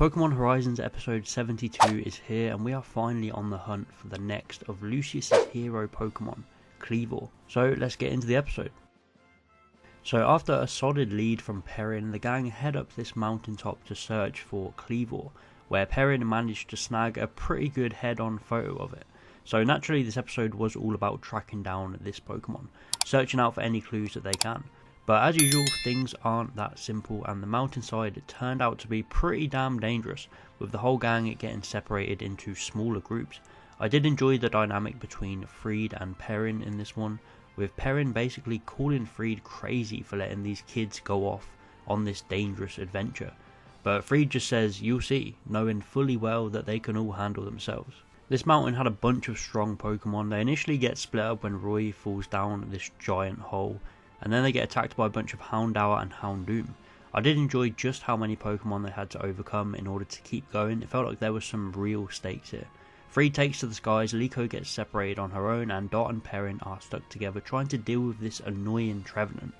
Pokemon Horizons episode 72 is here, and we are finally on the hunt for the next of Lucius's hero Pokemon, Kleavor. So let's get into the episode. So after a solid lead from Perrin, the gang head up this mountaintop to search for Kleavor, where Perrin managed to snag a pretty good head-on photo of it. So naturally this episode was all about tracking down this Pokemon, searching out for any clues that they can. But as usual, things aren't that simple, and the mountainside turned out to be pretty damn dangerous, with the whole gang getting separated into smaller groups. I did enjoy the dynamic between Freed and Perrin in this one, with Perrin basically calling Freed crazy for letting these kids go off on this dangerous adventure. But Freed just says, "You'll see," knowing fully well that they can all handle themselves. This mountain had a bunch of strong Pokemon. They initially get split up when Roy falls down this giant hole, and then they get attacked by a bunch of Houndour and Houndoom. I did enjoy just how many Pokemon they had to overcome in order to keep going. It felt like there was some real stakes here. Freed takes to the skies, Liko gets separated on her own, and Dot and Perrin are stuck together trying to deal with this annoying Trevenant.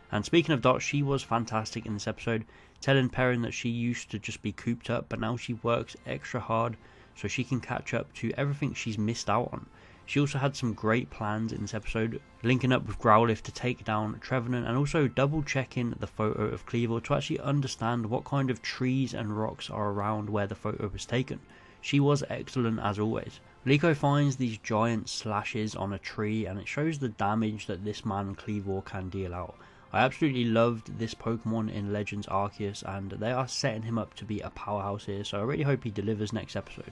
And speaking of Dot, she was fantastic in this episode, telling Perrin that she used to just be cooped up, but now she works extra hard so she can catch up to everything she's missed out on. She also had some great plans in this episode, linking up with Growlithe to take down Trevenant, and also double checking the photo of Kleavor to actually understand what kind of trees and rocks are around where the photo was taken. She was excellent as always. Liko finds these giant slashes on a tree, and it shows the damage that this man Kleavor can deal out. I absolutely loved this Pokemon in Legends Arceus, and they are setting him up to be a powerhouse here, so I really hope he delivers next episode.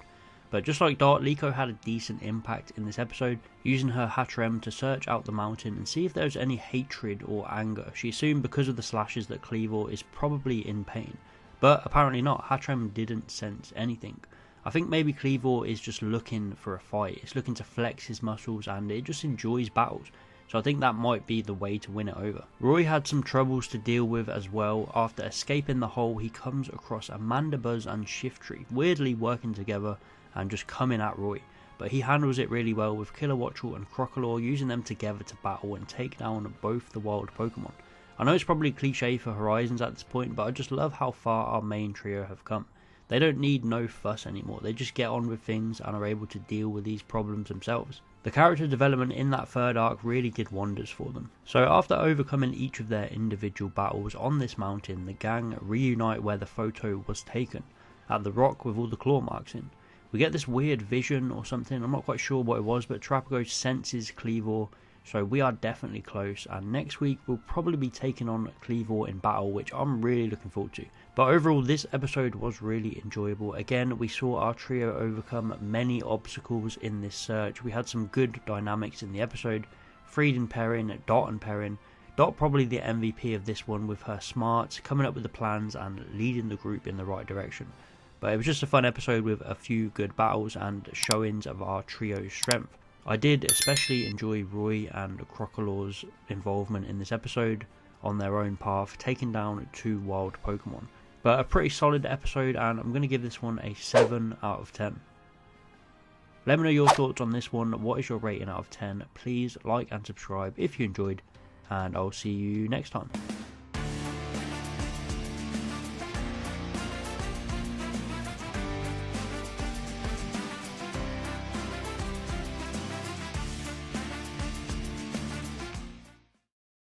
But just like Dart, Liko had a decent impact in this episode, using her Hattrem to search out the mountain and see if there's any hatred or anger. She assumed because of the slashes that Kleavor is probably in pain, but apparently not. Hattrem didn't sense anything. I think maybe Kleavor is just looking for a fight. It's looking to flex his muscles, and it just enjoys battles. So I think that might be the way to win it over. Roy had some troubles to deal with as well. After escaping the hole, he comes across Amandabuzz and Shiftry, weirdly working together and just coming at Roy. But he handles it really well, with Kilowattrel and Crocalor using them together to battle and take down both the wild Pokemon. I know it's probably cliche for Horizons at this point, but I just love how far our main trio have come. They don't need no fuss anymore, they just get on with things and are able to deal with these problems themselves. The character development in that third arc really did wonders for them. So after overcoming each of their individual battles on this mountain, the gang reunite where the photo was taken, at the rock with all the claw marks in. We get this weird vision or something, I'm not quite sure what it was, but Trapago senses Kleavor, so we are definitely close, and next week we'll probably be taking on Kleavor in battle, which I'm really looking forward to. But overall, this episode was really enjoyable. Again, we saw our trio overcome many obstacles in this search. We had some good dynamics in the episode. Freed and Perrin, Dot and Perrin. Dot probably the MVP of this one, with her smarts, coming up with the plans and leading the group in the right direction. But it was just a fun episode with a few good battles and showings of our trio's strength. I did especially enjoy Roy and Crocalor's involvement in this episode on their own path, taking down 2 wild Pokemon. But a pretty solid episode, and I'm going to give this one a 7 out of 10. Let me know your thoughts on this one. What is your rating out of 10? Please like and subscribe if you enjoyed, and I'll see you next time.